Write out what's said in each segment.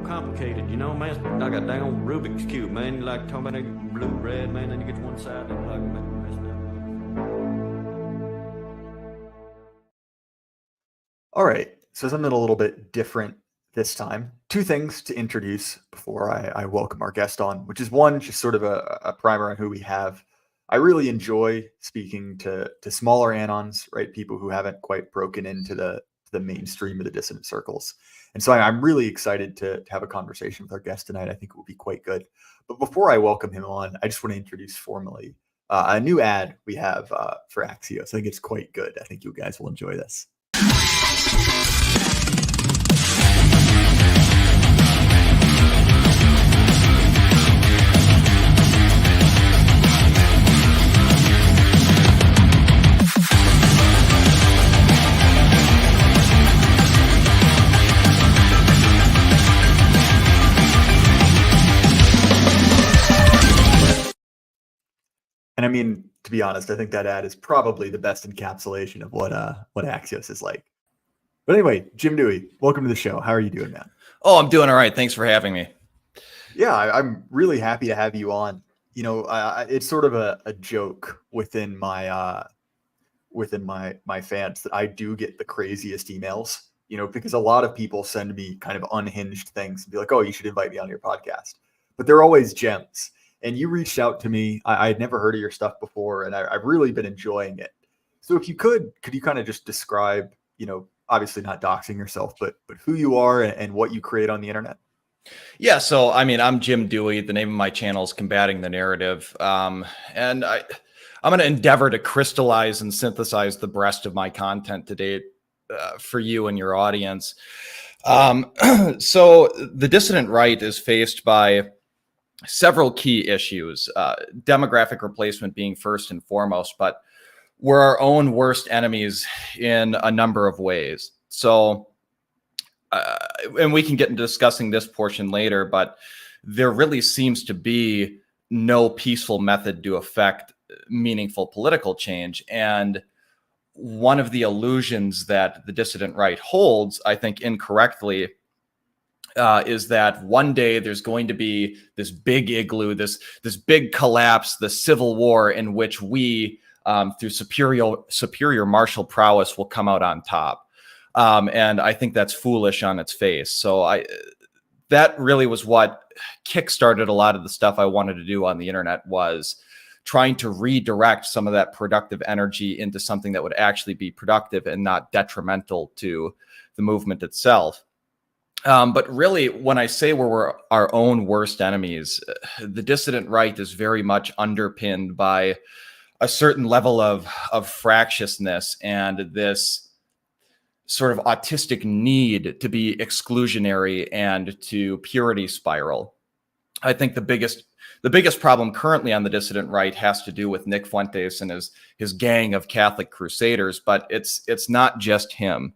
complicated, you know, man. I got dang old Rubik's Cube, man. You like talking about that blue, red, man, then you get to one side, and like messed up. All right, so something a little bit different this time. Two things to introduce before I welcome our guest on, which is one, just sort of a primer on who we have. I really enjoy speaking to smaller anons, right? People who haven't quite broken into the mainstream of the dissonant circles. And so I'm really excited to have a conversation with our guest tonight. I think it will be quite good. But before I welcome him on, I just want to introduce formally a new ad we have for Axios. I think it's quite good. I think you guys will enjoy this. And I mean, to be honest, I think that ad is probably the best encapsulation of what Axios is like. But anyway, Jim Dewey, welcome to the show. How are you doing, man? Oh, I'm doing all right. Thanks for having me. Yeah, I'm really happy to have you on. You know, it's sort of a joke within my fans that I do get the craziest emails. You know, because a lot of people send me kind of unhinged things and be like, "Oh, you should invite me on your podcast," but they're always gems. And you reached out to me. I had never heard of your stuff before, and I've really been enjoying it. So if you could you kind of just describe, you know, obviously not doxing yourself, but who you are and what you create on the internet? Yeah, so I mean, I'm Jim Dewey. The name of my channel is Combating the Narrative, and I'm going to endeavor to crystallize and synthesize the rest of my content today for you and your audience. So the dissident right is faced by several key issues, demographic replacement being first and foremost, but we're our own worst enemies in a number of ways. So, and we can get into discussing this portion later, but there really seems to be no peaceful method to affect meaningful political change. And one of the illusions that the dissident right holds, I think incorrectly, is that one day there's going to be this big igloo, this big collapse, the civil war in which we, through superior martial prowess, will come out on top. And I think that's foolish on its face. So that really was what kickstarted a lot of the stuff I wanted to do on the internet, was trying to redirect some of that productive energy into something that would actually be productive and not detrimental to the movement itself. But really, when I say we're our own worst enemies, the dissident right is very much underpinned by a certain level of fractiousness and this sort of autistic need to be exclusionary and to purity spiral. I think the biggest problem currently on the dissident right has to do with Nick Fuentes and his gang of Catholic crusaders, but it's not just him.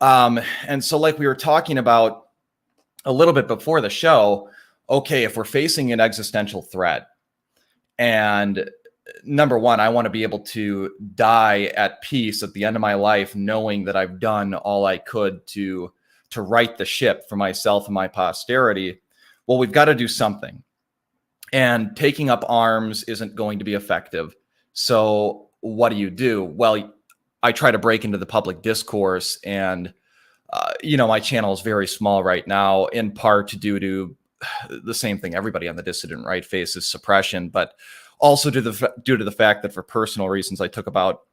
And so, like we were talking about a little bit before the show, okay, if we're facing an existential threat, and number one, I want to be able to die at peace at the end of my life, knowing that I've done all I could to right the ship for myself and my posterity. Well, we've got to do something. And taking up arms isn't going to be effective. So what do? Well, I try to break into the public discourse, and you know, my channel is very small right now, in part due to the same thing everybody on the dissident right faces, suppression, but also due to the fact that for personal reasons, I took about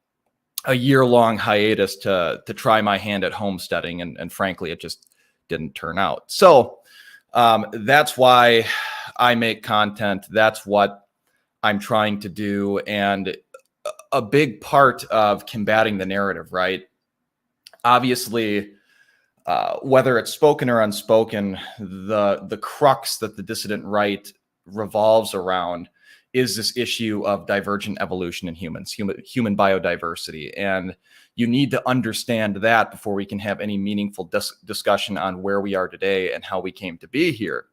a year-long hiatus to try my hand at homesteading, and frankly, it just didn't turn out. So that's why I make content. That's what I'm trying to do, and a big part of combating the narrative, right? Obviously, whether it's spoken or unspoken, the crux that the dissident right revolves around is this issue of divergent evolution in humans, human biodiversity. And you need to understand that before we can have any meaningful discussion on where we are today and how we came to be here.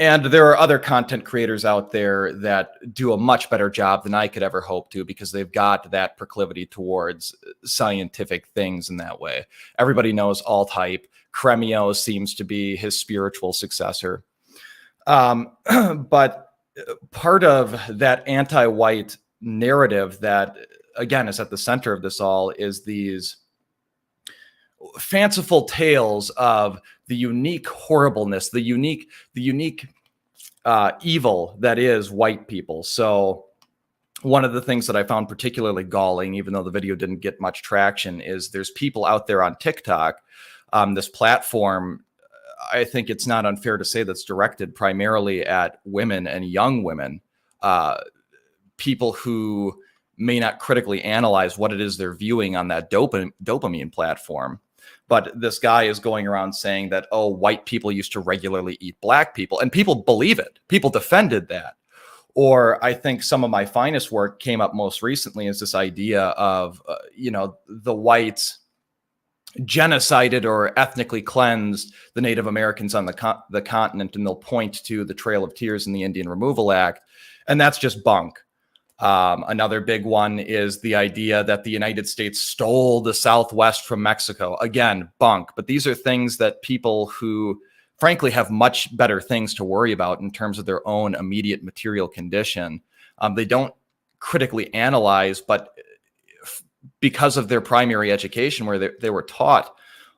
And there are other content creators out there that do a much better job than I could ever hope to, because they've got that proclivity towards scientific things in that way. Everybody knows alt-hype, Cremio seems to be his spiritual successor. But part of that anti-white narrative that, again, is at the center of this all is these fanciful tales of the unique horribleness, the unique evil that is white people. So one of the things that I found particularly galling, even though the video didn't get much traction, is there's people out there on TikTok, this platform, I think it's not unfair to say, that's directed primarily at women and young women, people who may not critically analyze what it is they're viewing on that dopamine platform. But this guy is going around saying that, oh, white people used to regularly eat black people, and people believe it. People defended that. Or I think some of my finest work came up most recently is this idea of, the whites genocided or ethnically cleansed the Native Americans on the continent, and they'll point to the Trail of Tears and the Indian Removal Act, and that's just bunk. Another big one is the idea that the United States stole the Southwest from Mexico. Again, bunk. But these are things that people who, frankly, have much better things to worry about in terms of their own immediate material condition, they don't critically analyze, but because of their primary education, where they were taught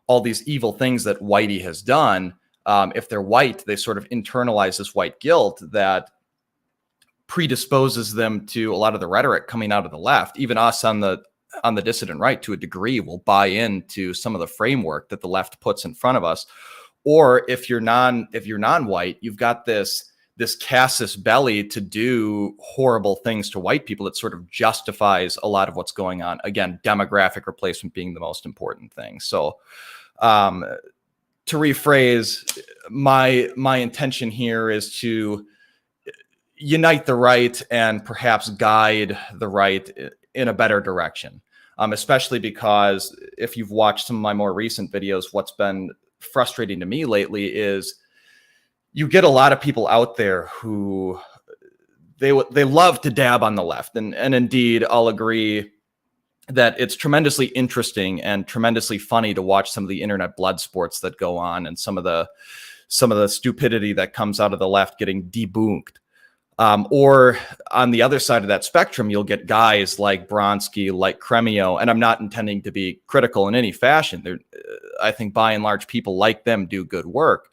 all these evil things that whitey has done, if they're white, they sort of internalize this white guilt that predisposes them to a lot of the rhetoric coming out of the left. Even us on the dissident right, to a degree, will buy into some of the framework that the left puts in front of us. Or if you're non-white, you've got this casus belli to do horrible things to white people that sort of justifies a lot of what's going on. Again, demographic replacement being the most important thing. So to rephrase, my intention here is to unite the right and perhaps guide the right in a better direction, especially because if you've watched some of my more recent videos, what's been frustrating to me lately is you get a lot of people out there who they love to dab on the left. And indeed, I'll agree that it's tremendously interesting and tremendously funny to watch some of the internet blood sports that go on and some of the stupidity that comes out of the left getting debunked. Or on the other side of that spectrum, you'll get guys like Bronsky, like Cremio, and I'm not intending to be critical in any fashion. I think by and large, people like them do good work,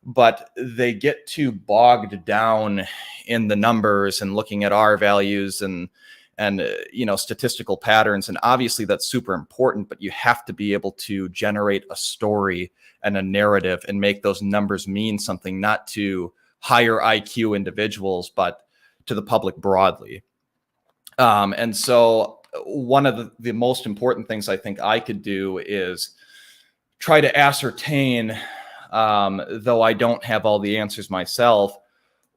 but they get too bogged down in the numbers and looking at R values and statistical patterns. And obviously that's super important, but you have to be able to generate a story and a narrative and make those numbers mean something, not to higher IQ individuals, but to the public broadly. And so one of the most important things I think I could do is try to ascertain, though I don't have all the answers myself,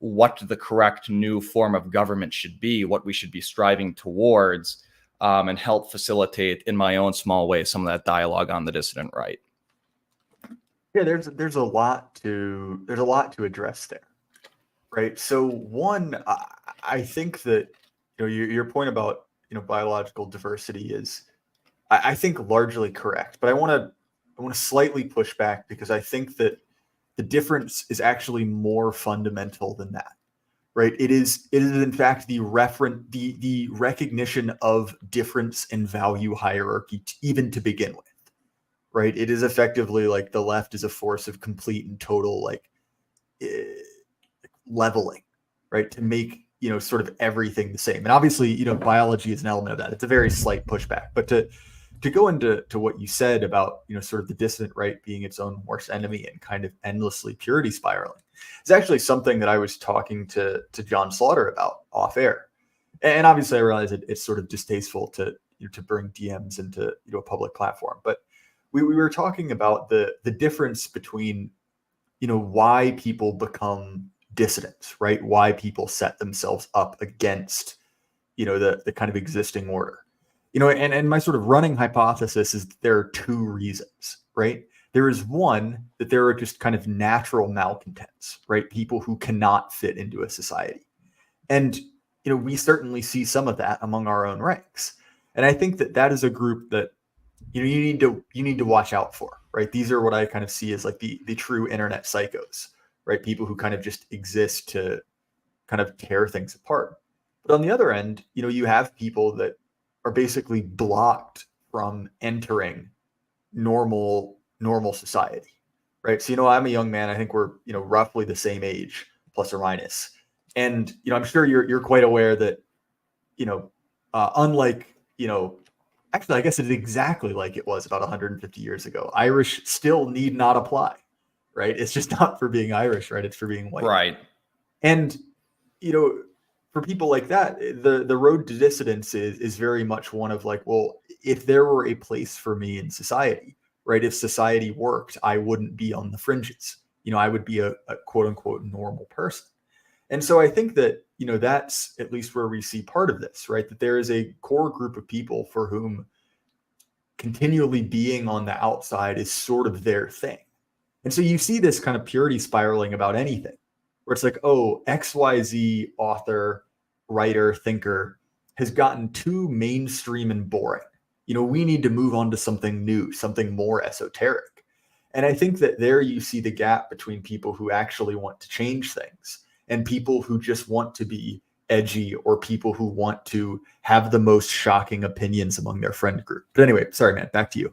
what the correct new form of government should be, what we should be striving towards, and help facilitate in my own small way some of that dialogue on the dissident right. Yeah, there's a lot to address there. Right. So one, I think that, your point about, biological diversity is, I think, largely correct. But I want to slightly push back, because I think that the difference is actually more fundamental than that. Right. It is in fact the recognition of difference in value hierarchy, even to begin with. Right. It is effectively like the left is a force of complete and total leveling, right, to make sort of everything the same. And obviously biology is an element of that. It's a very slight pushback, but to go into what you said about sort of the dissident right being its own worst enemy and kind of endlessly purity spiraling is actually something that I was talking to John Slaughter about off air. And obviously I realize it's sort of distasteful to bring DMs into a public platform, but we were talking about the difference between why people become dissidents, right? Why people set themselves up against, the kind of existing order, and my sort of running hypothesis is that there are two reasons, right? There is one, that there are just kind of natural malcontents, right? People who cannot fit into a society. And, we certainly see some of that among our own ranks. And I think that is a group that you need to watch out for, right? These are what I kind of see as like the true internet psychos, right? People who kind of just exist to kind of tear things apart. But on the other end, you have people that are basically blocked from entering normal society, right? So, I'm a young man. I think we're, roughly the same age, plus or minus. And, I'm sure you're quite aware that, unlike, actually, I guess it's exactly like it was about 150 years ago. Irish still need not apply, right? It's just not for being Irish, right? It's for being white. Right. And, for people like that, the road to dissidence is very much one of like, well, if there were a place for me in society, right? If society worked, I wouldn't be on the fringes. I would be a quote unquote normal person. And so I think that, that's at least where we see part of this, right? That there is a core group of people for whom continually being on the outside is sort of their thing. And so you see this kind of purity spiraling about anything, where it's like, oh, XYZ author, writer, thinker has gotten too mainstream and boring. We need to move on to something new, something more esoteric. And I think that there you see the gap between people who actually want to change things and people who just want to be edgy, or people who want to have the most shocking opinions among their friend group. But anyway, sorry, man, back to you.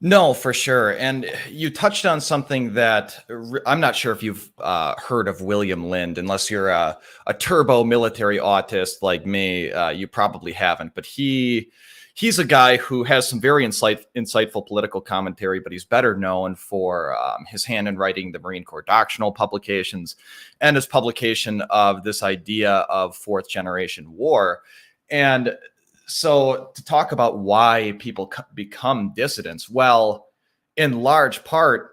No, for sure. And you touched on something that I'm not sure if you've heard of William Lind. Unless you're a turbo military autist like me, you probably haven't. But he's a guy who has some very insightful political commentary, but he's better known for his hand in writing the Marine Corps doctrinal publications and his publication of this idea of fourth generation war. And so to talk about why people become dissidents, well, in large part,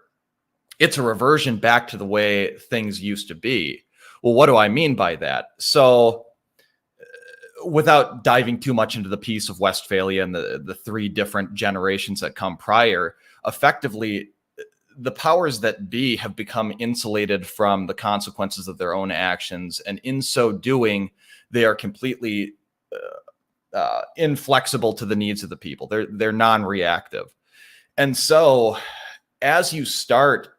it's a reversion back to the way things used to be. Well, what do I mean by that? So without diving too much into the Peace of Westphalia and the three different generations that come prior, effectively, the powers that be have become insulated from the consequences of their own actions. And in so doing, they are completely inflexible to the needs of the people. They're non-reactive. And so as you start,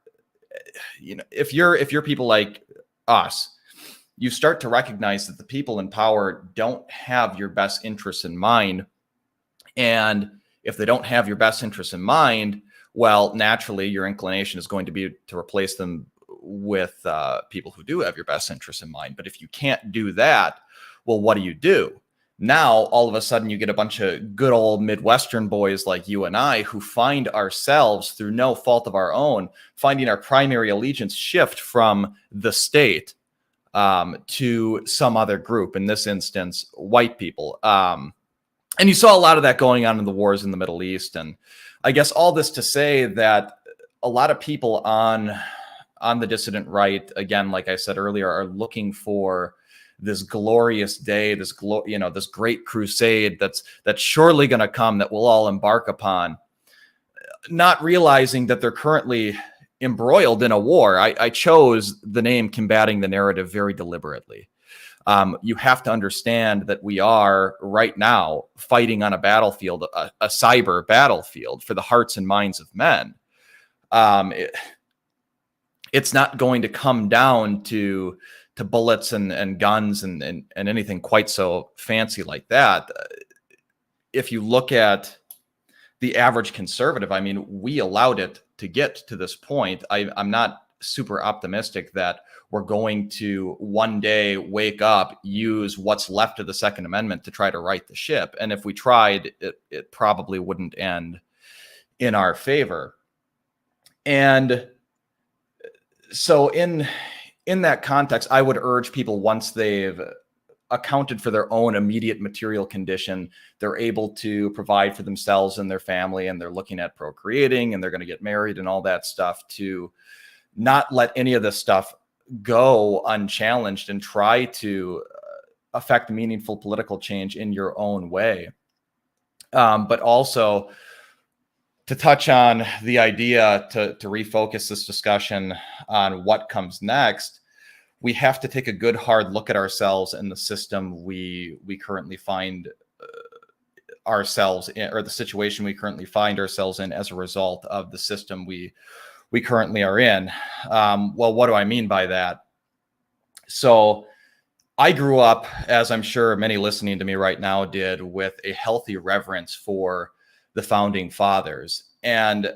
if you're people like us, you start to recognize that the people in power don't have your best interests in mind. And if they don't have your best interests in mind, well, naturally, your inclination is going to be to replace them with people who do have your best interests in mind. But if you can't do that, well, what do? Now, all of a sudden, you get a bunch of good old Midwestern boys like you and I who find ourselves, through no fault of our own, finding our primary allegiance shift from the state to some other group, in this instance, white people. And you saw a lot of that going on in the wars in the Middle East. And I guess all this to say that a lot of people on the dissident right, again, like I said earlier, are looking for this glorious day, this great crusade that's surely going to come, that we'll all embark upon, not realizing that they're currently embroiled in a war. I chose the name Combating the Narrative very deliberately. You have to understand that we are right now fighting on a battlefield, a cyber battlefield for the hearts and minds of men. It's not going to come down to bullets and guns and anything quite so fancy like that. If you look at the average conservative, I mean, we allowed it to get to this point. I'm not super optimistic that we're going to one day wake up, use what's left of the Second Amendment to try to right the ship. And if we tried, it probably wouldn't end in our favor. And so in that context, I would urge people, once they've accounted for their own immediate material condition, they're able to provide for themselves and their family, and they're looking at procreating, and they're going to get married and all that stuff, to not let any of this stuff go unchallenged and try to affect meaningful political change in your own way. But also to touch on the idea to refocus this discussion on what comes next, we have to take a good hard look at ourselves and the system we currently find ourselves in, or the situation we currently find ourselves in as a result of the system we currently are in. Well, what do I mean by that? So I grew up, as I'm sure many listening to me right now did, with a healthy reverence for the founding fathers. And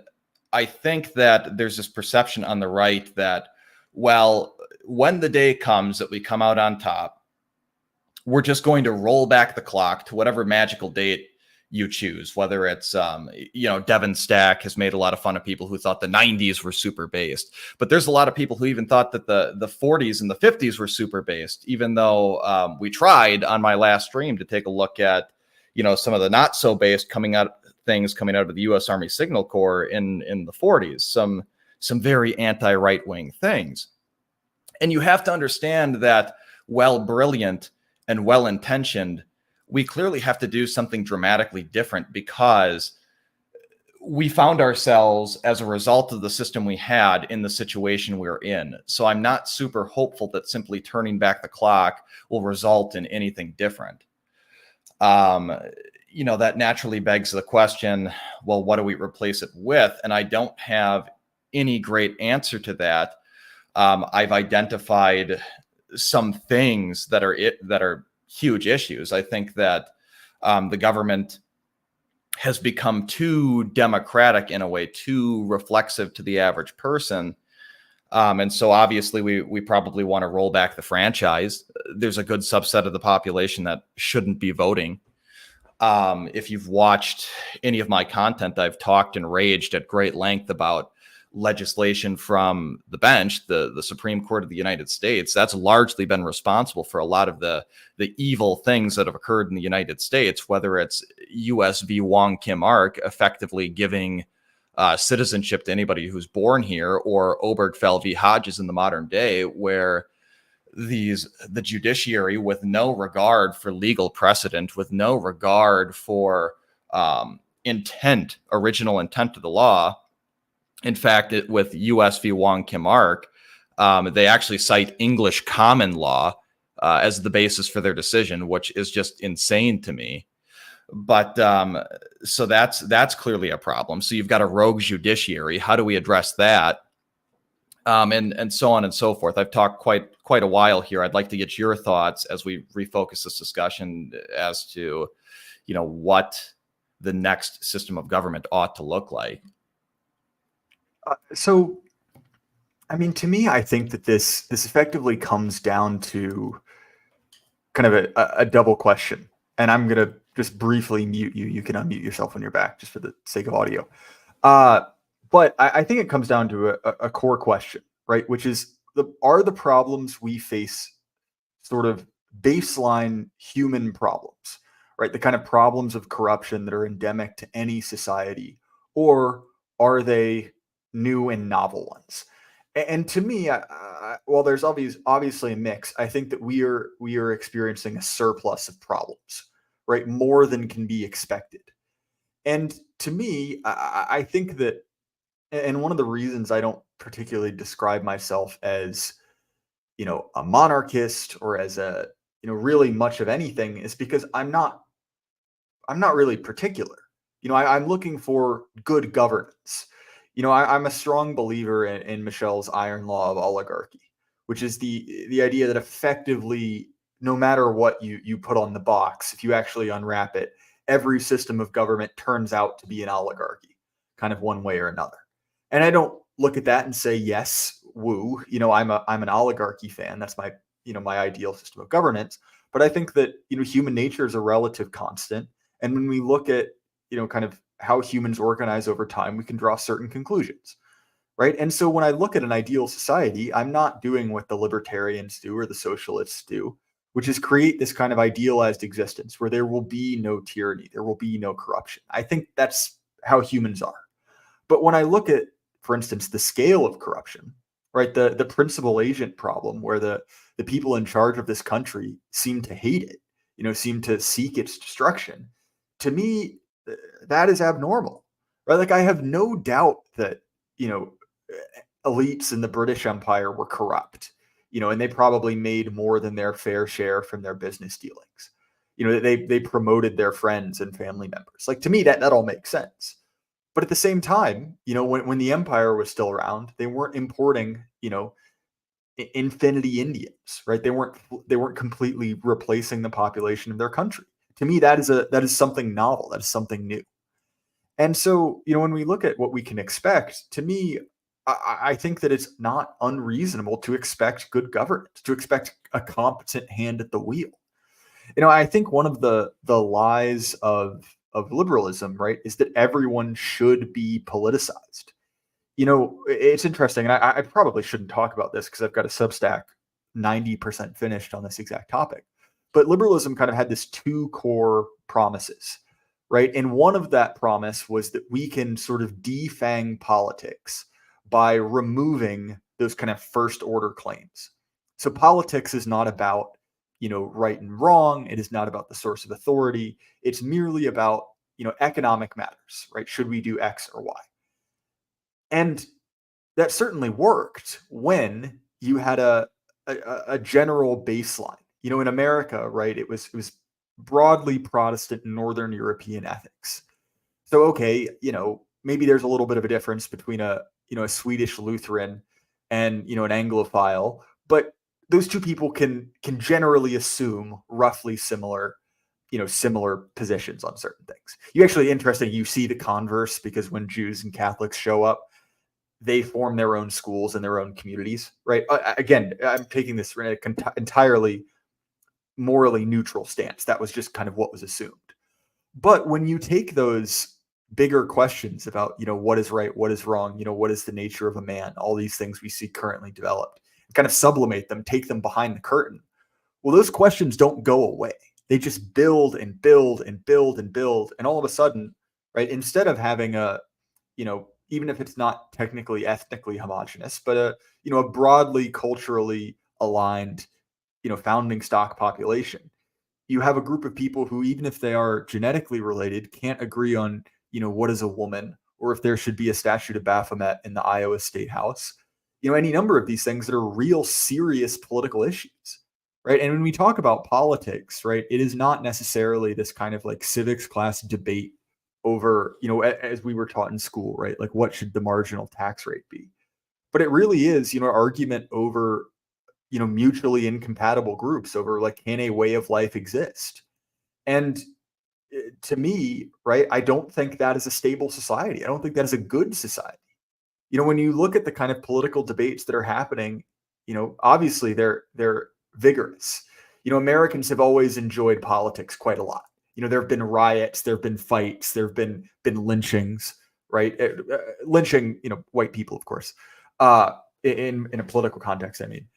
I think that there's this perception on the right that, well, when the day comes that we come out on top, we're just going to roll back the clock to whatever magical date you choose, whether it's, Devin Stack has made a lot of fun of people who thought the 90s were super based, but there's a lot of people who even thought that the 40s and the 50s were super based, even though we tried on my last stream to take a look at, some of the not so based coming out of the U.S. Army Signal Corps in the 40s, some very anti-right wing things. And you have to understand that, while brilliant and well-intentioned, we clearly have to do something dramatically different, because we found ourselves, as a result of the system we had, in the situation we're in. So I'm not super hopeful that simply turning back the clock will result in anything different. That naturally begs the question, well, what do we replace it with? And I don't have any great answer to that. I've identified some things that are huge issues. I think that the government has become too democratic in a way, too reflexive to the average person. And so obviously we probably want to roll back the franchise. There's a good subset of the population that shouldn't be voting. If you've watched any of my content, I've talked and raged at great length about legislation from the bench, the Supreme Court of the United States. That's largely been responsible for a lot of the evil things that have occurred in the United States, whether it's US v. Wong Kim Ark, effectively giving citizenship to anybody who's born here, or Obergefell v. Hodges in the modern day, where the judiciary, with no regard for legal precedent, with no regard for original intent of the law. In fact, with US v. Wong Kim Ark, they actually cite English common law as the basis for their decision, which is just insane to me. But so that's clearly a problem. So you've got a rogue judiciary. How do we address that? And so on and so forth. I've talked quite a while here. I'd like to get your thoughts as we refocus this discussion as to, what the next system of government ought to look like. So, I mean, to me, I think that this effectively comes down to kind of a double question. And I'm going to just briefly mute you. You can unmute yourself when you're back, just for the sake of audio. But I think it comes down to a core question, right? Which is, are the problems we face sort of baseline human problems, right? The kind of problems of corruption that are endemic to any society, or are they new and novel ones? And to me, while there's obviously a mix, I think that we are experiencing a surplus of problems, right? More than can be expected. And to me, I think that, and one of the reasons I don't particularly describe myself as, a monarchist or as a, really much of anything, is because I'm not really particular. I'm looking for good governance. I'm a strong believer in Michel's iron law of oligarchy, which is the idea that effectively, no matter what you put on the box, if you actually unwrap it, every system of government turns out to be an oligarchy, kind of one way or another. And I don't look at that and say, yes, woo, I'm an oligarchy fan. That's my, my ideal system of governance. But I think that, human nature is a relative constant. And when we look at, kind of how humans organize over time, we can draw certain conclusions, right? And so when I look at an ideal society, I'm not doing what the libertarians do or the socialists do, which is create this kind of idealized existence where there will be no tyranny, there will be no corruption. I think that's how humans are. But when I look at, for instance, the scale of corruption, right, the principal agent problem, where the people in charge of this country seem to hate it, seem to seek its destruction, to me, that is abnormal, right? Like, I have no doubt that, elites in the British Empire were corrupt, and they probably made more than their fair share from their business dealings. they promoted their friends and family members. Like, to me, that all makes sense. But at the same time, when the empire was still around, they weren't importing, infinity Indians, right? They weren't completely replacing the population of their country. To me, that is something novel. That is something new. And so, when we look at what we can expect, to me, I think that it's not unreasonable to expect good governance, to expect a competent hand at the wheel. I think one of the lies of liberalism, right, is that everyone should be politicized. It's interesting, and I probably shouldn't talk about this because I've got a Substack 90% finished on this exact topic. But liberalism kind of had this two core promises, right? And one of that promise was that we can sort of defang politics by removing those kind of first order claims. So politics is not about, right and wrong. It is not about the source of authority. It's merely about, economic matters, right? Should we do X or Y? And that certainly worked when you had a general baseline. In America, right, it was broadly Protestant Northern European ethics. So, okay, maybe there's a little bit of a difference between a Swedish Lutheran and, an Anglophile, but those two people can generally assume roughly similar positions on certain things. Interesting, you see the converse, because when Jews and Catholics show up, they form their own schools and their own communities, right? Again, I'm taking this in an entirely morally neutral stance. That was just kind of what was assumed. But when you take those bigger questions about, what is right, what is wrong, what is the nature of a man, all these things we see currently developed, kind of sublimate them, take them behind the curtain. Well, those questions don't go away. They just build and build and build and build. And all of a sudden, right, instead of having a, even if it's not technically ethnically homogenous, but a broadly culturally aligned, founding stock population, you have a group of people who, even if they are genetically related, can't agree on, what is a woman, or if there should be a statue of Baphomet in the Iowa State House, any number of these things that are real serious political issues, right? And when we talk about politics, right, it is not necessarily this kind of like civics class debate over, as we were taught in school, right? Like, what should the marginal tax rate be? But it really is, argument over, mutually incompatible groups over, like, can a way of life exist? And to me, right, I don't think that is a stable society. I don't think that is a good society. When you look at the kind of political debates that are happening, obviously they're vigorous. Americans have always enjoyed politics quite a lot. There have been riots, there have been fights, there have been lynchings, right? Lynching, white people, of course, in a political context, I mean.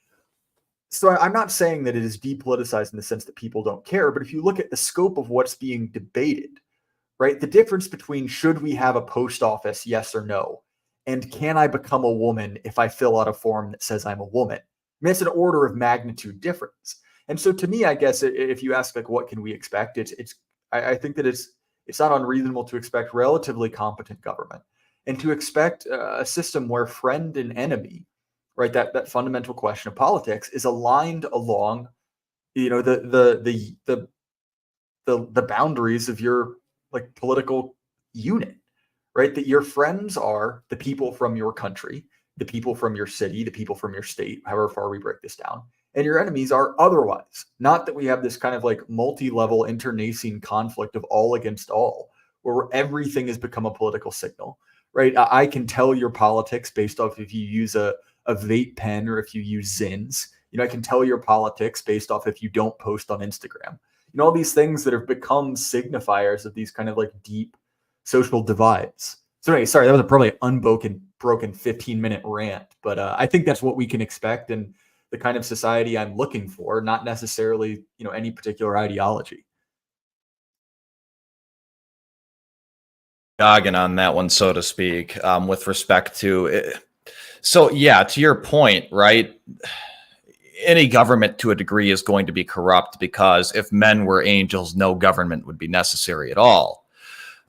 So I'm not saying that it is depoliticized in the sense that people don't care, but if you look at the scope of what's being debated, right, the difference between should we have a post office, yes or no, and can I become a woman if I fill out a form that says I'm a woman? I mean, it's an order of magnitude difference. And so to me, I guess if you ask, like, what can we expect, I think that it's not unreasonable to expect relatively competent government, and to expect a system where friend and enemy, right, that fundamental question of politics is aligned along, the boundaries of your, like, political unit, right? That your friends are the people from your country, the people from your city, the people from your state, however far we break this down, and your enemies are otherwise. Not that we have this kind of like multi-level internecine conflict of all against all, where everything has become a political signal, right? I can tell your politics based off if you use a vape pen or if you use Zins. I can tell your politics based off if you don't post on Instagram. All these things that have become signifiers of these kind of like deep social divides. So anyway, sorry, that was a probably broken 15-minute rant, but I think that's what we can expect, and the kind of society I'm looking for, not necessarily, any particular ideology. Dogging on that one, so to speak, with respect to it. So yeah, to your point, right? Any government to a degree is going to be corrupt, because if men were angels, no government would be necessary at all.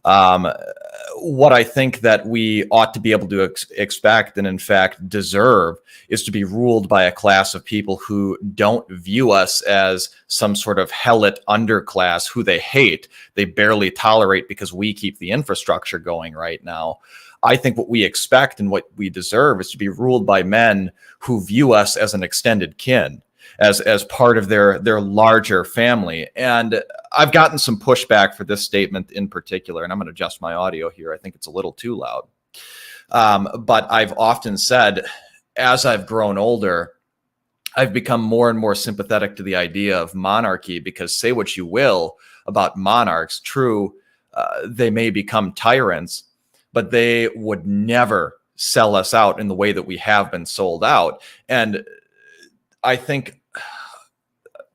What I think that we ought to be able to expect and in fact deserve is to be ruled by a class of people who don't view us as some sort of hellish underclass who they hate, they barely tolerate because we keep the infrastructure going right now. I think what we expect and what we deserve is to be ruled by men who view us as an extended kin, as part of their larger family. And I've gotten some pushback for this statement in particular, and I'm going to adjust my audio here. I think it's a little too loud. But I've often said, as I've grown older, I've become more and more sympathetic to the idea of monarchy, because say what you will about monarchs, true, they may become tyrants, but they would never sell us out in the way that we have been sold out. And I think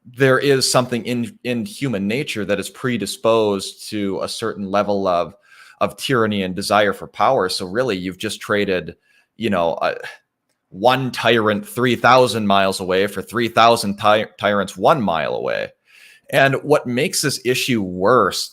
there is something in human nature that is predisposed to a certain level of tyranny and desire for power. So really, you've just traded, one tyrant 3,000 miles away for 3,000 tyrants 1 mile away. And what makes this issue worse,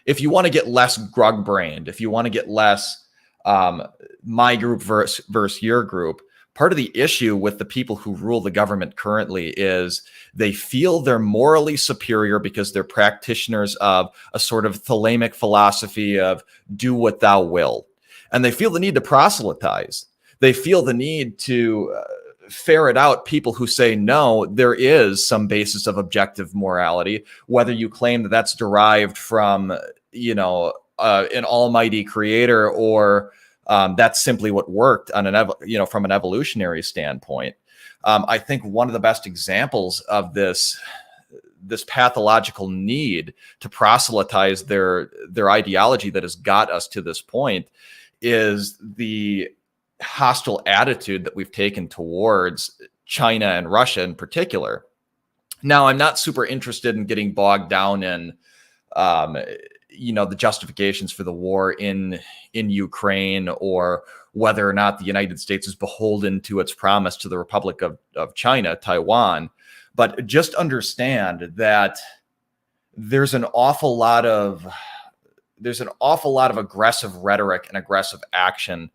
if you want to get less grug-brained, if you want to get less my group versus your group, part of the issue with the people who rule the government currently is they feel they're morally superior because they're practitioners of a sort of thalamic philosophy of do what thou will. And they feel the need to proselytize. They feel the need to ferret out people who say, no, there is some basis of objective morality, whether you claim that that's derived from, an almighty creator, or that's simply what worked on from an evolutionary standpoint. I think one of the best examples of this pathological need to proselytize their ideology that has got us to this point is the hostile attitude that we've taken towards China and Russia in particular. Now, I'm not super interested in getting bogged down in the justifications for the war in Ukraine, or whether or not the United States is beholden to its promise to the Republic of China, Taiwan. But just understand that there's an awful lot of aggressive rhetoric and aggressive action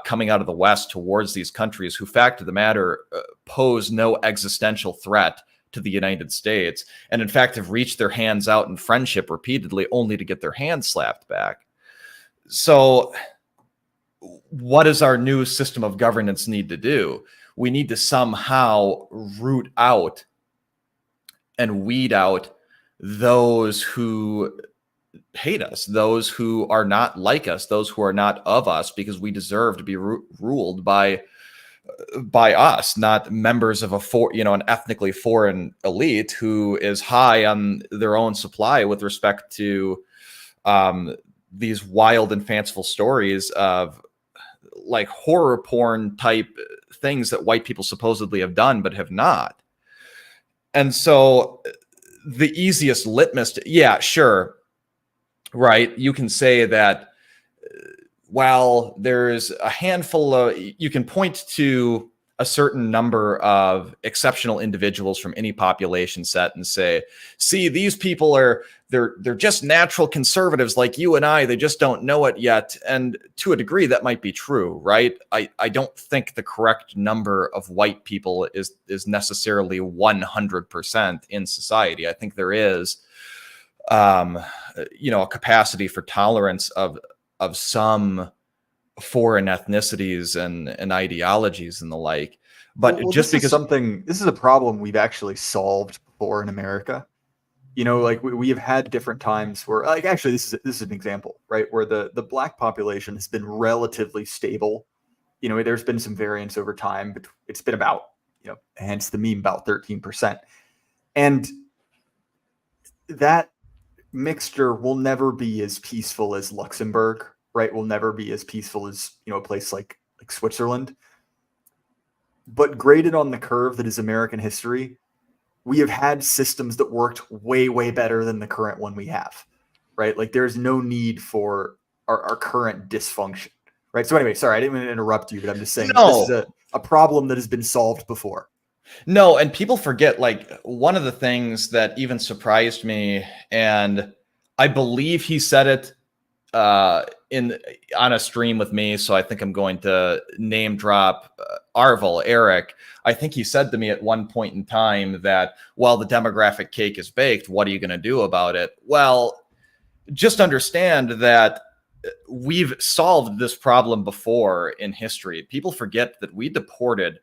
coming out of the West towards these countries who, fact of the matter, pose no existential threat to the United States, and in fact have reached their hands out in friendship repeatedly only to get their hands slapped back. So what does our new system of governance need to do? We need to somehow root out and weed out those who hate us, those who are not like us, those who are not of us, because we deserve to be ruled by us, not members of an ethnically foreign elite who is high on their own supply with respect to these wild and fanciful stories of like horror porn type things that white people supposedly have done but have not. And so the easiest litmus, sure, right, you can say that, there's a handful of, you can point to a certain number of exceptional individuals from any population set and say, see, these people they're just natural conservatives like you and I, they just don't know it yet. And to a degree that might be true, right? I don't think the correct number of white people is necessarily 100% in society. I think there is, a capacity for tolerance of some foreign ethnicities and ideologies and the like. But just because this is a problem we've actually solved before in America. We have had different times where, actually, this is an example, right, where the black population has been relatively stable. There's been some variance over time, but it's been about, hence the meme, about 13%. And that mixture will never be as peaceful as Luxembourg, right? Will never be as peaceful as, a place like Switzerland. But graded on the curve that is American history, we have had systems that worked way, way better than the current one we have, right? Like there's no need for our current dysfunction, right? So anyway, sorry, I didn't mean to interrupt you, but I'm just saying this is a problem that has been solved before. No, and people forget, like, one of the things that even surprised me, and I believe he said it on a stream with me, so I think I'm going to name drop Arvel, Eric. I think he said to me at one point in time that, well, the demographic cake is baked. What are you going to do about it? Well, just understand that we've solved this problem before in history. People forget that we deported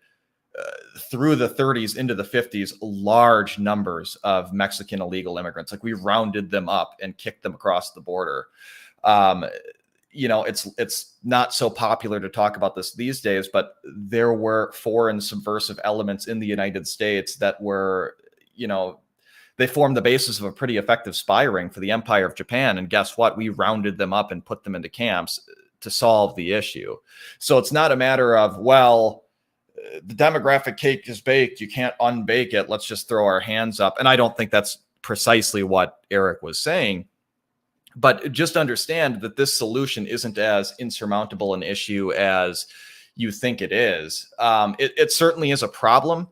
through the 30s into the 50s large numbers of Mexican illegal immigrants. Like, we rounded them up and kicked them across the border. It's not so popular to talk about this these days, but there were foreign subversive elements in the United States that were, they formed the basis of a pretty effective spy ring for the Empire of Japan. And guess what? We rounded them up and put them into camps to solve the issue. So it's not a matter of, well, the demographic cake is baked, you can't unbake it, let's just throw our hands up. And I don't think that's precisely what Eric was saying. But just understand that this solution isn't as insurmountable an issue as you think it is. It certainly is a problem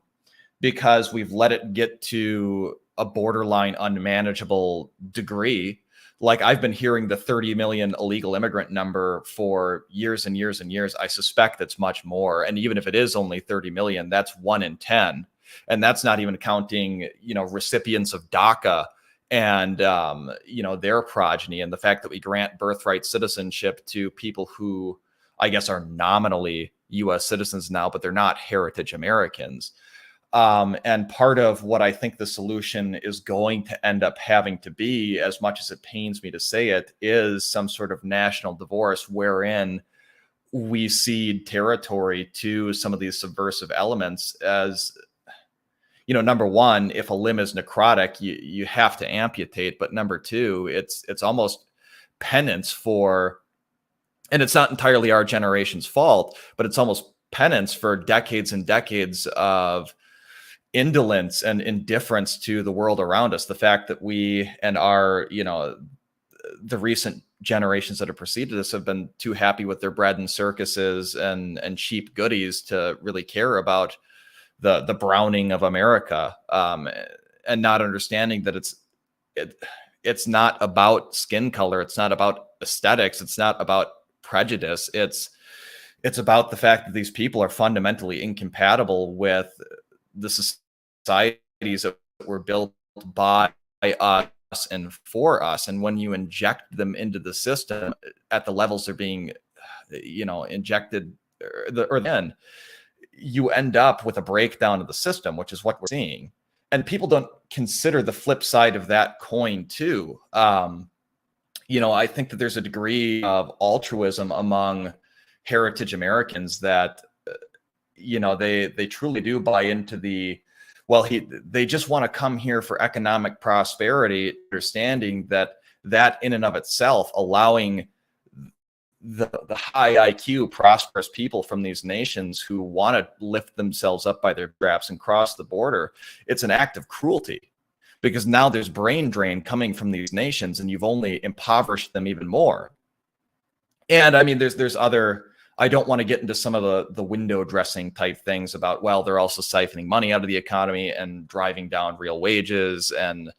because we've let it get to a borderline unmanageable degree. Like, I've been hearing the 30 million illegal immigrant number for years and years and years. I suspect it's much more. And even if it is only 30 million, that's 1 in 10. And that's not even counting, recipients of DACA and, their progeny, and the fact that we grant birthright citizenship to people who, I guess, are nominally U.S. citizens now, but they're not heritage Americans. And part of what I think the solution is going to end up having to be, as much as it pains me to say it, is some sort of national divorce wherein we cede territory to some of these subversive elements. As number one, if a limb is necrotic, you have to amputate. But number two, it's almost penance for, and it's not entirely our generation's fault, but it's almost penance for decades and decades of indolence and indifference to the world around us. The fact that we and our, the recent generations that have preceded us have been too happy with their bread and circuses and cheap goodies to really care about the browning of America, and not understanding that it's not about skin color. It's not about aesthetics. It's not about prejudice. It's about the fact that these people are fundamentally incompatible with the societies that were built by us and for us. And when you inject them into the system at the levels they're being, injected, or then you end up with a breakdown of the system, which is what we're seeing. And people don't consider the flip side of that coin too. I think that there's a degree of altruism among heritage Americans that, they truly do buy into they just want to come here for economic prosperity, understanding that in and of itself, allowing the high IQ, prosperous people from these nations who want to lift themselves up by their straps and cross the border, it's an act of cruelty, because now there's brain drain coming from these nations and you've only impoverished them even more. And I mean, there's other, I don't want to get into some of the window dressing type things about, well, they're also siphoning money out of the economy and driving down real wages and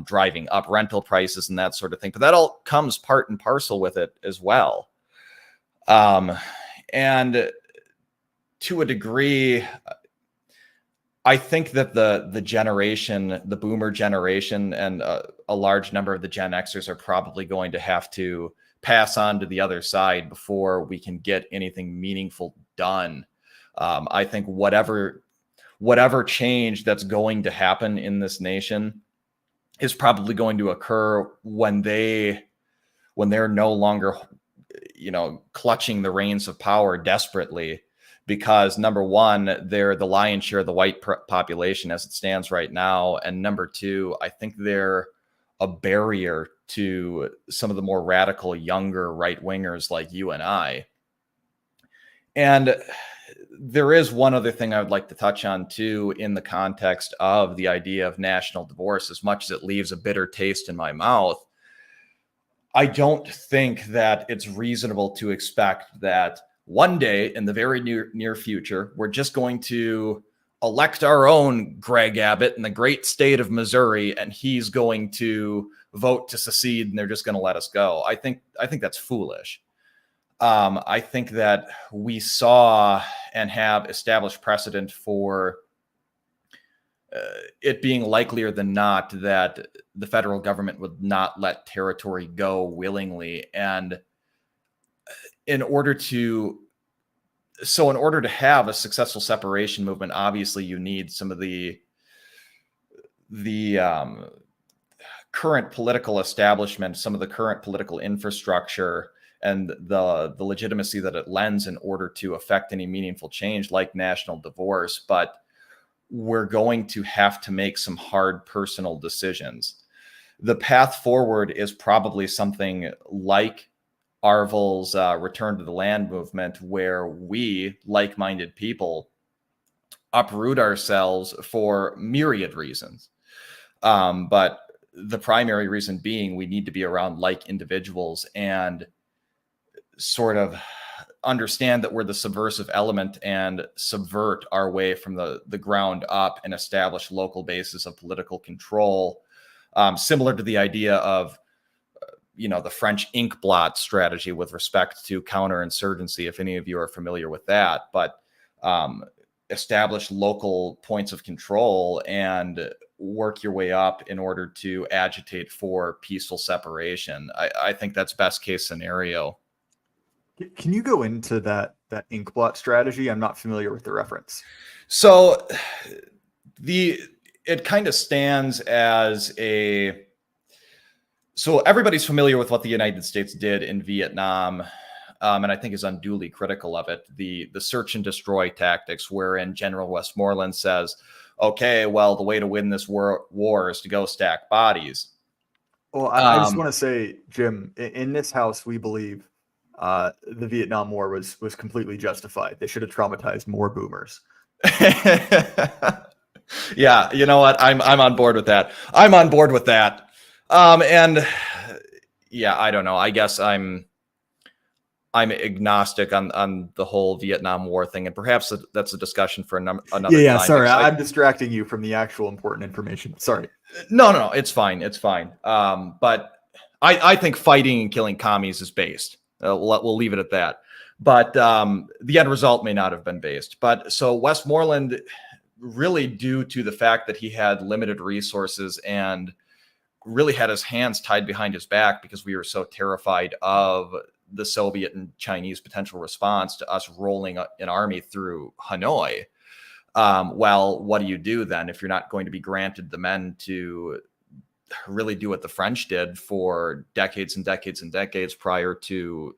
driving up rental prices and that sort of thing. But that all comes part and parcel with it as well. And to a degree, I think that the boomer generation and a large number of the Gen Xers are probably going to have to pass on to the other side before we can get anything meaningful done. I think whatever change that's going to happen in this nation is probably going to occur when they're no longer, clutching the reins of power desperately, because number one, they're the lion's share of the white population as it stands right now. And number two, I think they're a barrier to some of the more radical, younger right-wingers like you and I. And there is one other thing I would like to touch on too, in the context of the idea of national divorce. As much as it leaves a bitter taste in my mouth, I don't think that it's reasonable to expect that one day in the very near future, we're just going to elect our own Greg Abbott in the great state of Missouri, and he's going to vote to secede, and they're just going to let us go. I think that's foolish. I think that we saw and have established precedent for it being likelier than not that the federal government would not let territory go willingly. And in order to have a successful separation movement, obviously you need some of the current political establishment, some of the current political infrastructure, and the legitimacy that it lends in order to affect any meaningful change like national divorce. But we're going to have to make some hard personal decisions. The path forward is probably something like Arvel's Return to the Land movement, where we, like-minded people, uproot ourselves for myriad reasons. But the primary reason being we need to be around like individuals and sort of understand that we're the subversive element and subvert our way from the ground up and establish local bases of political control, similar to the idea of the French ink blot strategy with respect to counterinsurgency, if any of you are familiar with that. But establish local points of control and work your way up in order to agitate for peaceful separation. I think that's best case scenario. Can you go into that ink blot strategy? I'm not familiar with the reference. So it kind of stands as so everybody's familiar with what the United States did in Vietnam, and I think is unduly critical of it. The search and destroy tactics, wherein General Westmoreland says, okay, well, the way to win this war is to go stack bodies. Well, I just want to say, Jim, in this house, we believe the Vietnam War was completely justified. They should have traumatized more boomers. Yeah, you know what? I'm on board with that. I'm on board with that. And yeah, I don't know. I guess I'm agnostic on the whole Vietnam War thing, and perhaps that's a discussion for another yeah, time. Sorry, I'm distracting you from the actual important information. Sorry. No, it's fine. It's fine. But I think fighting and killing commies is based. We'll leave it at that. But the end result may not have been based. But so Westmoreland, really due to the fact that he had limited resources and really had his hands tied behind his back because we were so terrified of the Soviet and Chinese potential response to us rolling an army through Hanoi. Well, what do you do then if you're not going to be granted the men to really do what the French did for decades and decades and decades prior to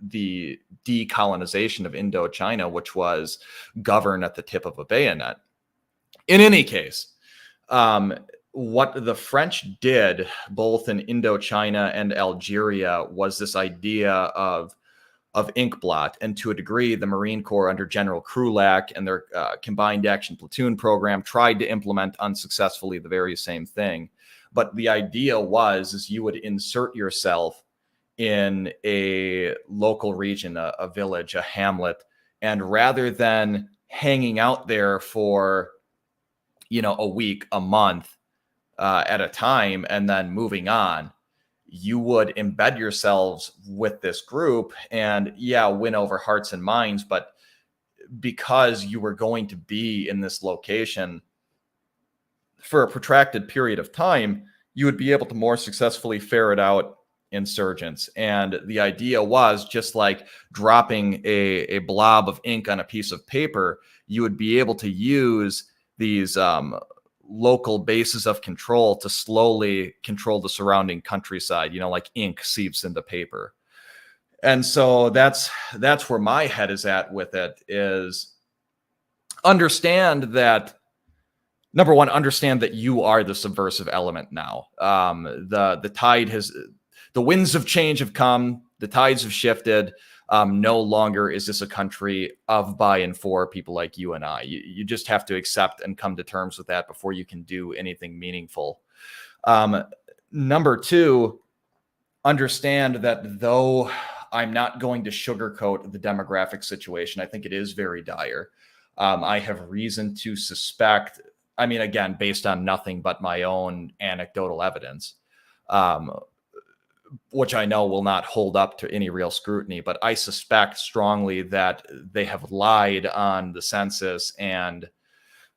the decolonization of Indochina, which was governed at the tip of a bayonet? In any case, what the French did both in Indochina and Algeria was this idea of ink blot, and to a degree, the Marine Corps under General Krulak and their combined action platoon program tried to implement unsuccessfully the very same thing. But the idea is you would insert yourself in a local region, a village, a hamlet, and rather than hanging out there for a week, a month at a time, and then moving on, you would embed yourselves with this group and win over hearts and minds. But because you were going to be in this location for a protracted period of time, you would be able to more successfully ferret out insurgents. And the idea was, just like dropping a blob of ink on a piece of paper, you would be able to use these local bases of control to slowly control the surrounding countryside, like ink seeps into paper. And so that's where my head is at with it, is understand that, number one, understand that you are the subversive element now. The winds of change have come, the tides have shifted. No longer is this a country of, by, and for people like you and I. You just have to accept and come to terms with that before you can do anything meaningful. Number two, understand that though I'm not going to sugarcoat the demographic situation, I think it is very dire. I have reason to suspect, I mean, again, based on nothing but my own anecdotal evidence, which I know will not hold up to any real scrutiny, but I suspect strongly that they have lied on the census, and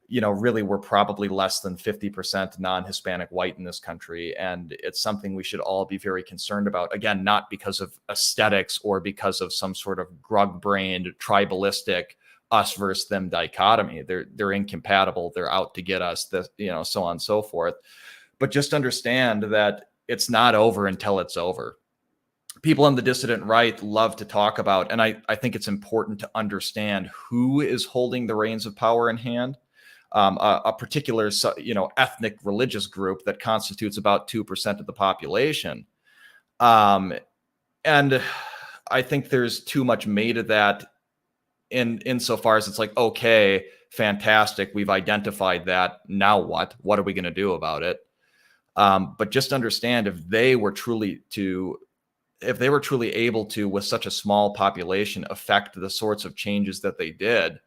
really we're probably less than 50% non-Hispanic white in this country. And it's something we should all be very concerned about. Again, not because of aesthetics or because of some sort of grug-brained, tribalistic us versus them dichotomy. They're incompatible. They're out to get us, so on and so forth. But just understand that it's not over until it's over. People on the dissident right love to talk about, and I think it's important to understand who is holding the reins of power in hand. A particular, ethnic religious group that constitutes about 2% of the population. And I think there's too much made of that insofar as it's like, okay, fantastic, we've identified that. Now what? What are we going to do about it? But just understand, if they were truly able to, with such a small population, affect the sorts of changes that they did,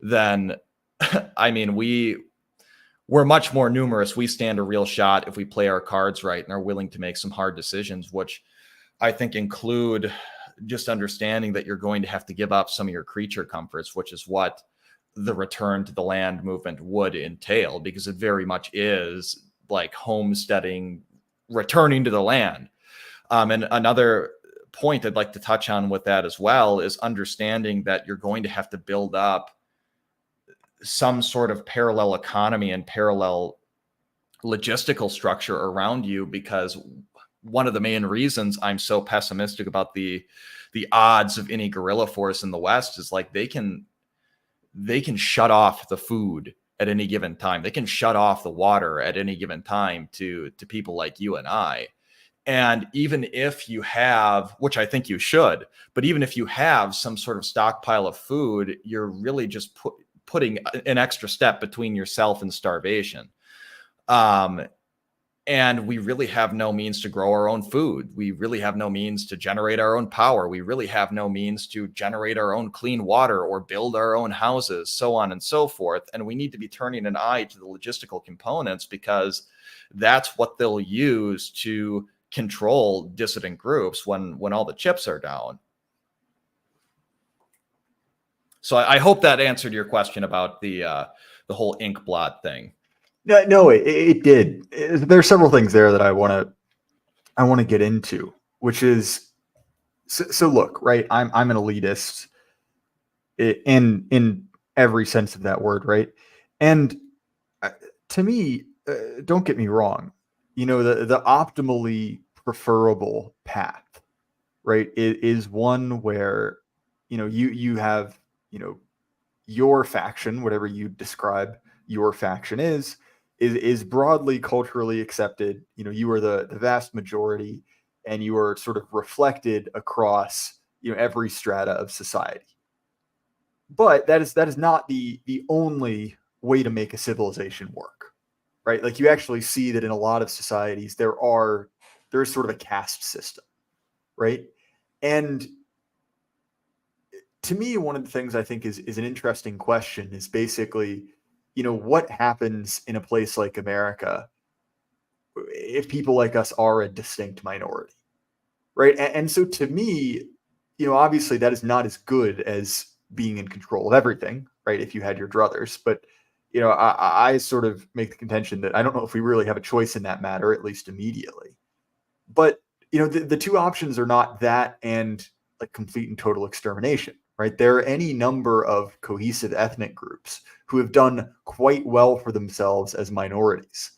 then I mean, we're much more numerous. We stand a real shot if we play our cards right and are willing to make some hard decisions, which I think include just understanding that you're going to have to give up some of your creature comforts, which is what the return to the land movement would entail, because it very much is like homesteading, returning to the land. And another point I'd like to touch on with that as well is understanding that you're going to have to build up some sort of parallel economy and parallel logistical structure around you, because one of the main reasons I'm so pessimistic about the odds of any guerrilla force in the West is like they can shut off the food at any given time. They can shut off the water at any given time to people like you and I. And even if you have, which I think you should, but even if you have some sort of stockpile of food, you're really just putting an extra step between yourself and starvation. And we really have no means to grow our own food. We really have no means to generate our own power. We really have no means to generate our own clean water or build our own houses, so on and so forth. And we need to be turning an eye to the logistical components, because that's what they'll use to control dissident groups when all the chips are down. So I hope that answered your question about the whole ink blot thing. No, it did. There are several things there that I want to get into, which is, so look, right? I'm an elitist in every sense of that word, right? And to me, don't get me wrong, the optimally preferable path, right, is one where you have your faction, whatever you describe your faction is broadly culturally accepted. You are the vast majority, and you are sort of reflected across every strata of society. But that is not the only way to make a civilization work, right? Like, you actually see that in a lot of societies there is sort of a caste system, right? And to me, one of the things I think is an interesting question is basically, what happens in a place like America if people like us are a distinct minority, right? And so to me, obviously that is not as good as being in control of everything, right? If you had your druthers, but I sort of make the contention that I don't know if we really have a choice in that matter, at least immediately. But the two options are not that and like complete and total extermination, right? There are any number of cohesive ethnic groups who have done quite well for themselves as minorities,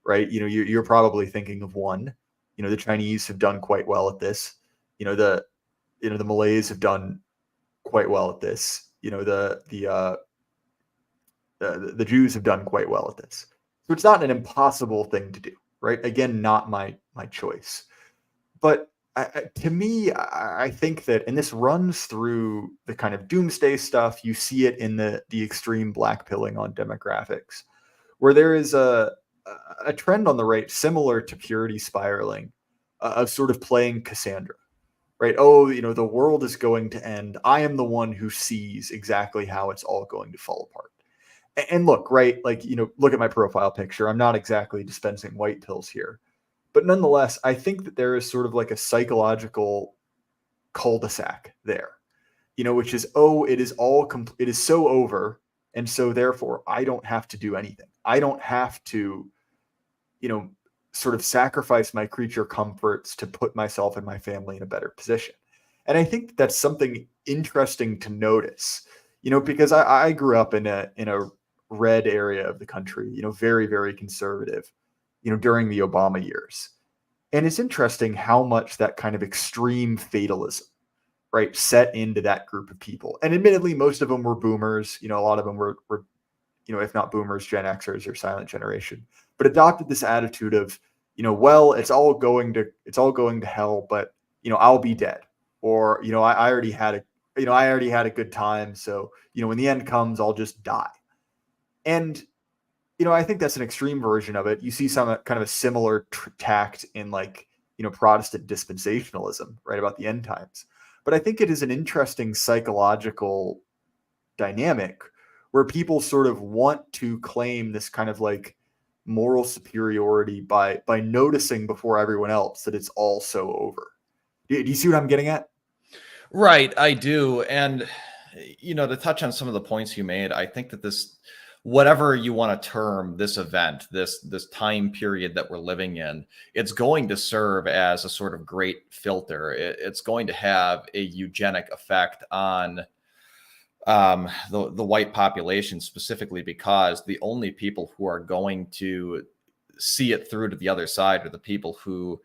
right? You're probably thinking of one. The Chinese have done quite well at this. The Malays have done quite well at this. The Jews have done quite well at this. So it's not an impossible thing to do, right? Again, not my choice. But to me, I think that, and this runs through the kind of doomsday stuff, you see it in the extreme blackpilling on demographics, where there is a trend on the right, similar to purity spiraling, of sort of playing Cassandra, right? Oh, the world is going to end. I am the one who sees exactly how it's all going to fall apart. And look, right, like, look at my profile picture. I'm not exactly dispensing white pills here. But nonetheless, I think that there is sort of like a psychological cul-de-sac there, which is, oh, it is it is so over. And so therefore I don't have to do anything. I don't have to, sort of sacrifice my creature comforts to put myself and my family in a better position. And I think that's something interesting to notice, because I grew up in a red area of the country, very, very conservative, during the Obama years. And it's interesting how much that kind of extreme fatalism, right, set into that group of people. And admittedly, most of them were boomers. A lot of them were if not boomers, Gen Xers or silent generation, but adopted this attitude of, well, it's all going to hell, but, I'll be dead. Or, I already had a good time. So, when the end comes, I'll just die. And, I think that's an extreme version of it. You see some kind of a similar tact in like, Protestant dispensationalism, right, about the end times. But I think it is an interesting psychological dynamic where people sort of want to claim this kind of like moral superiority by noticing before everyone else that it's all so over. Do you see what I'm getting at? Right, I do. And, to touch on some of the points you made, I think that this, whatever you want to term this event, this time period that we're living in, it's going to serve as a sort of great filter. It's going to have a eugenic effect on the white population, specifically because the only people who are going to see it through to the other side are the people who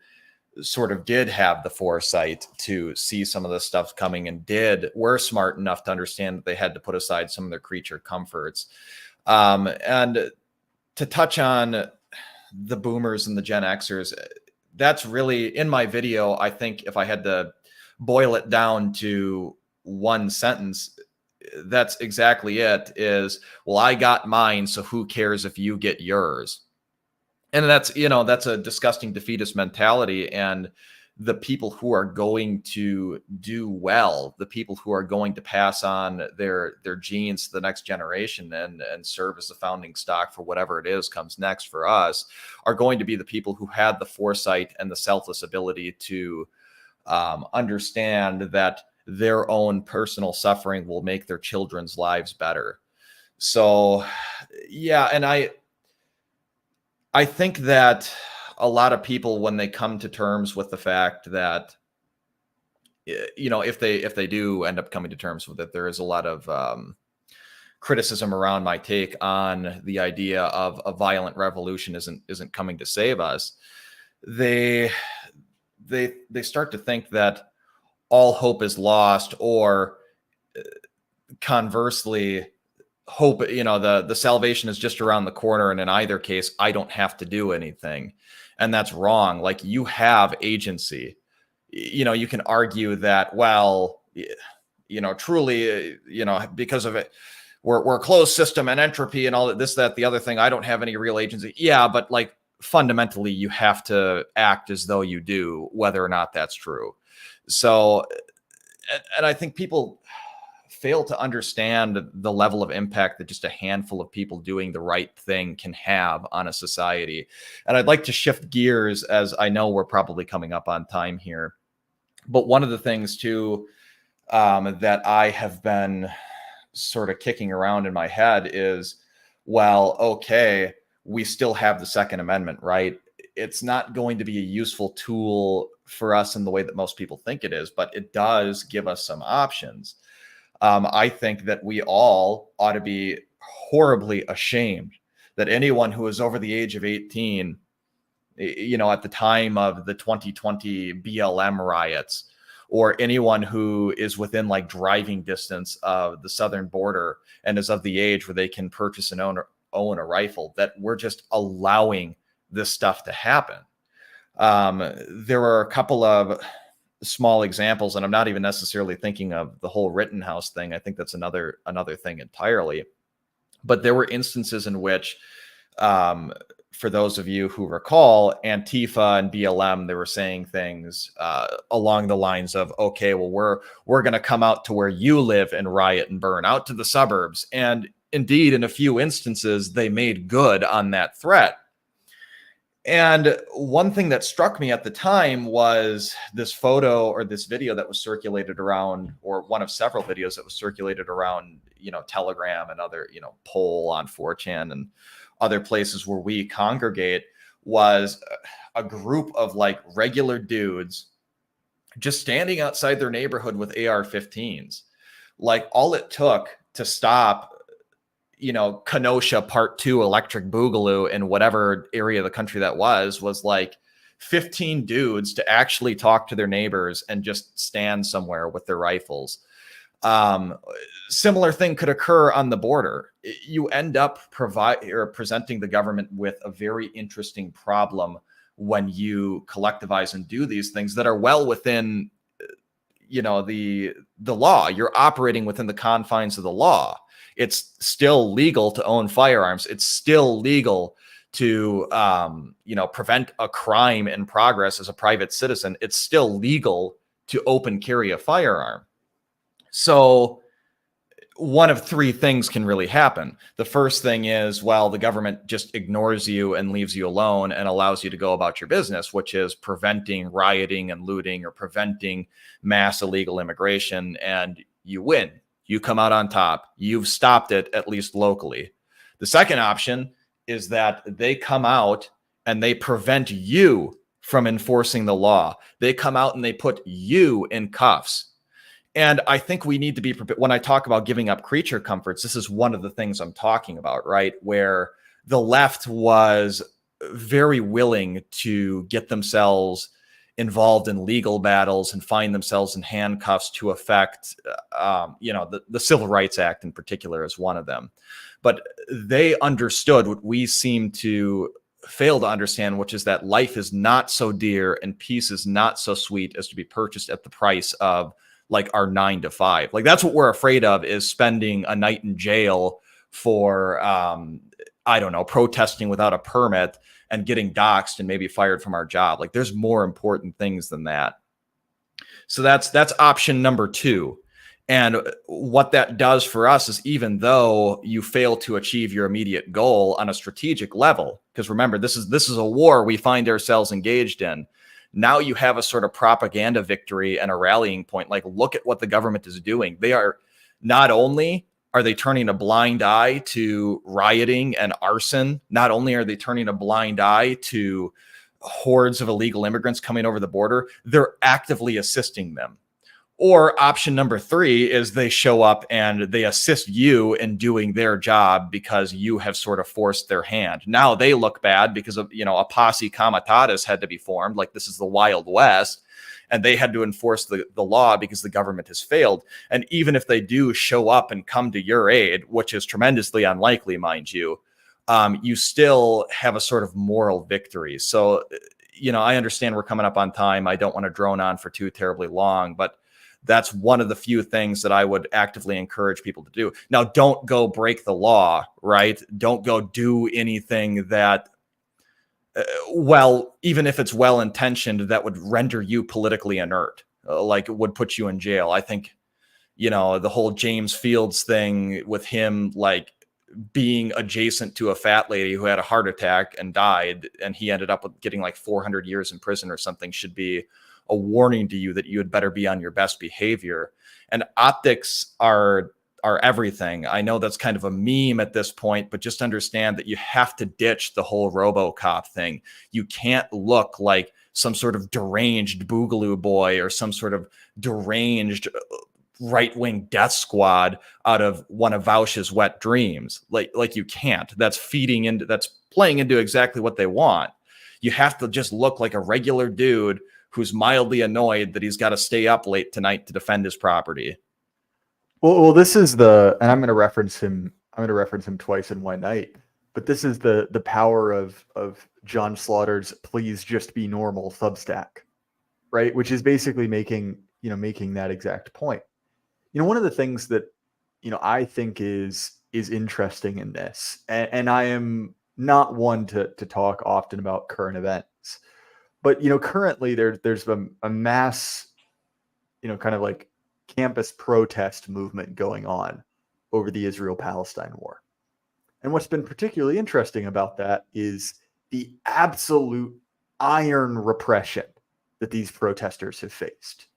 sort of did have the foresight to see some of this stuff coming and were smart enough to understand that they had to put aside some of their creature comforts. And to touch on the boomers and the Gen Xers, that's really in my video. I think if I had to boil it down to one sentence, that's exactly it. Is, well, I got mine, so who cares if you get yours? And that's a disgusting defeatist mentality. And the people who are going to do well, the people who are going to pass on their genes to the next generation and serve as the founding stock for whatever it is comes next for us, are going to be the people who had the foresight and the selfless ability to understand that their own personal suffering will make their children's lives better. So, yeah. And I think that a lot of people, when they come to terms with the fact that, if they do end up coming to terms with it, there is a lot of criticism around my take on the idea of a violent revolution isn't coming to save us. They start to think that all hope is lost, or conversely, hope, the salvation is just around the corner. And in either case, I don't have to do anything. And that's wrong. Like, you have agency. You can argue that, well, truly, because of it, we're a closed system and entropy and all that, this, that, the other thing, I don't have any real agency. Yeah, but like, fundamentally, you have to act as though you do, whether or not that's true. So, and I think people fail to understand the level of impact that just a handful of people doing the right thing can have on a society. And I'd like to shift gears, as I know we're probably coming up on time here. But one of the things too, that I have been sort of kicking around in my head is, well, okay, we still have the Second Amendment, right? It's not going to be a useful tool for us in the way that most people think it is, but it does give us some options. I think that we all ought to be horribly ashamed that anyone who is over the age of 18, at the time of the 2020 BLM riots, or anyone who is within like driving distance of the southern border and is of the age where they can purchase and own a rifle, that we're just allowing this stuff to happen. There are a couple of small examples, and I'm not even necessarily thinking of the whole Rittenhouse thing. I think that's another thing entirely. But there were instances in which for those of you who recall, Antifa and BLM, they were saying things along the lines of, okay, well, we're going to come out to where you live and riot and burn, out to the suburbs. And indeed, in a few instances, they made good on that threat. And one thing that struck me at the time was this photo or this video that was circulated around, or one of several videos that was circulated around, Telegram and other, poll on 4chan and other places where we congregate, was a group of like regular dudes just standing outside their neighborhood with AR-15s. Like, all it took to stop, Kenosha Part 2 Electric Boogaloo in whatever area of the country that was like 15 dudes to actually talk to their neighbors and just stand somewhere with their rifles. Similar thing could occur on the border. You end up presenting the government with a very interesting problem when you collectivize and do these things that are well within, the law. You're operating within the confines of the law. It's still legal to own firearms. It's still legal to, prevent a crime in progress as a private citizen. It's still legal to open carry a firearm. So one of three things can really happen. The first thing is, well, the government just ignores you and leaves you alone and allows you to go about your business, which is preventing rioting and looting or preventing mass illegal immigration, and you win. You come out on top. You've stopped it, at least locally. The second option is that they come out and they prevent you from enforcing the law. They come out and they put you in cuffs. And I think we need to be prepared. When I talk about giving up creature comforts, this is one of the things I'm talking about, right? Where the left was very willing to get themselves involved in legal battles and find themselves in handcuffs to affect, the Civil Rights Act in particular is one of them. But they understood what we seem to fail to understand, which is that life is not so dear and peace is not so sweet as to be purchased at the price of like our 9 to 5. Like, that's what we're afraid of, is spending a night in jail for, protesting without a permit and getting doxxed and maybe fired from our job. Like, there's more important things than that. So that's option number 2. And what that does for us is, even though you fail to achieve your immediate goal on a strategic level, because remember, this is a war we find ourselves engaged in. Now you have a sort of propaganda victory and a rallying point. Like, look at what the government is doing. They are not only are they turning a blind eye to rioting and arson, not only are they turning a blind eye to hordes of illegal immigrants coming over the border, they're actively assisting them. Or option number 3 is they show up and they assist you in doing their job because you have sort of forced their hand. Now they look bad because of, a posse comitatus had to be formed. Like, this is the Wild West, and they had to enforce the law because the government has failed. And even if they do show up and come to your aid, which is tremendously unlikely, mind you, you still have a sort of moral victory. So, I understand we're coming up on time. I don't want to drone on for too terribly long, but that's one of the few things that I would actively encourage people to do. Now, don't go break the law, right? Don't go do anything that, even if it's well-intentioned, that would render you politically inert, like it would put you in jail. I think, the whole James Fields thing with him, like, being adjacent to a fat lady who had a heart attack and died, and he ended up with getting like 400 years in prison or something, should be a warning to you that you had better be on your best behavior. And optics are everything. I know that's kind of a meme at this point, but just understand that you have to ditch the whole RoboCop thing. You can't look like some sort of deranged Boogaloo boy or some sort of deranged right-wing death squad out of one of Vauch's wet dreams. Like you can't. That's playing into exactly what they want. You have to just look like a regular dude who's mildly annoyed that he's got to stay up late tonight to defend his property. Well, this is and I'm going to reference him. I'm going to reference him twice in one night. But this is the power of John Slaughter's "Please Just Be Normal" Substack, right? Which is basically making that exact point. One of the things that I think is interesting in this, and I am not one to talk often about current events, but currently there's a mass, kind of like campus protest movement going on over the Israel-Palestine war. And what's been particularly interesting about that is the absolute iron repression that these protesters have faced,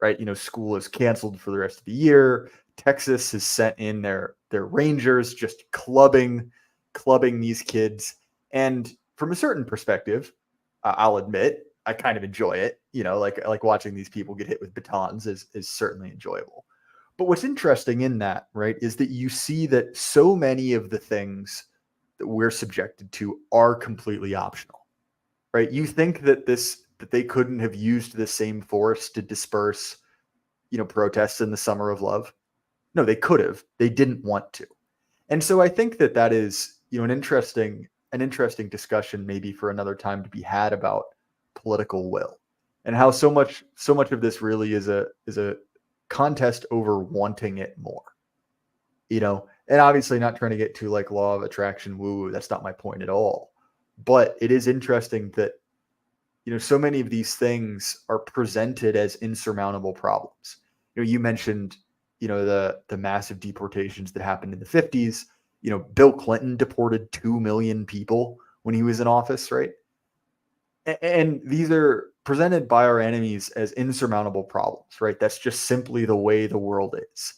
right? School is canceled for the rest of the year. Texas has sent in their rangers, just clubbing these kids. And from a certain perspective, I'll admit, I kind of enjoy it. Like watching these people get hit with batons is certainly enjoyable. But what's interesting in that, right, is that you see that so many of the things that we're subjected to are completely optional, right? You think that they couldn't have used the same force to disperse, protests in the Summer of Love? No, they could have. They didn't want to. And so I think that is, an interesting discussion maybe for another time to be had about political will and how so much of this really is a contest over wanting it more, and obviously not trying to get to like law of attraction woo. That's not my point at all. But it is interesting that, so many of these things are presented as insurmountable problems. You mentioned, the massive deportations that happened in the 50s. Bill Clinton deported 2 million people when he was in office, right? And these are presented by our enemies as insurmountable problems, right? That's just simply the way the world is.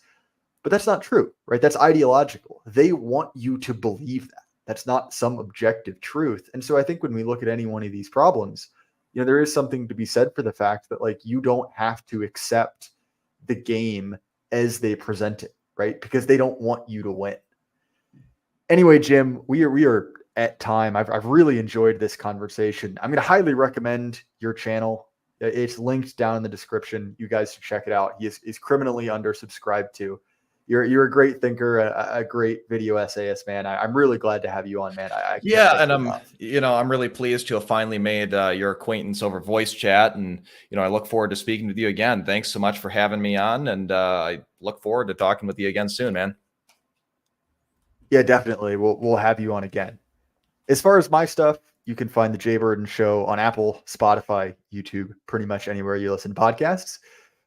But that's not true, right? That's ideological. They want you to believe that. That's not some objective truth. And so I think when we look at any one of these problems, there is something to be said for the fact that like you don't have to accept the game as they present it, right? Because they don't want you to win. Anyway, Jim, we are at time. I've really enjoyed this conversation. I'm going to highly recommend your channel. It's linked down in the description. You guys should check it out. He's criminally undersubscribed to. You're a great thinker, a great video essayist, man. I'm really glad to have you on, man. And I'm really pleased to have finally made your acquaintance over voice chat, and I look forward to speaking with you again. Thanks so much for having me on, and I look forward to talking with you again soon, man. Yeah, definitely. We'll have you on again. As far as my stuff, you can find the Jay Burden Show on Apple, Spotify, YouTube, pretty much anywhere you listen to podcasts.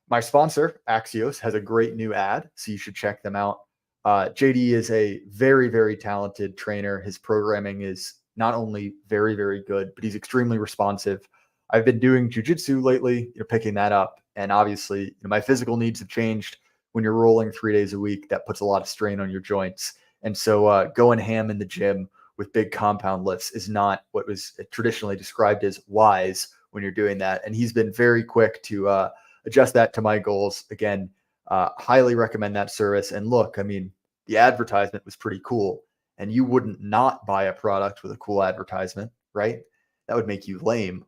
My sponsor, Axios, has a great new ad, so you should check them out. JD is a very, very talented trainer. His programming is not only very, very good, but he's extremely responsive. I've been doing jiu-jitsu lately, picking that up. And obviously, my physical needs have changed. When you're rolling 3 days a week, that puts a lot of strain on your joints. And so going ham in the gym with big compound lifts is not what was traditionally described as wise when you're doing that. And he's been very quick to adjust that to my goals. Again, highly recommend that service. And look, I mean, the advertisement was pretty cool, and you wouldn't not buy a product with a cool advertisement, right? That would make you lame.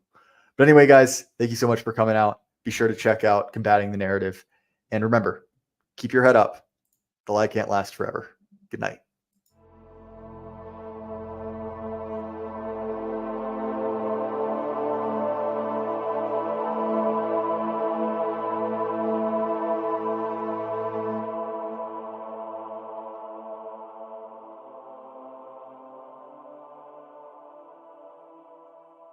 But anyway, guys, thank you so much for coming out. Be sure to check out Combating the Narrative. And remember, keep your head up. The light can't last forever. Good night.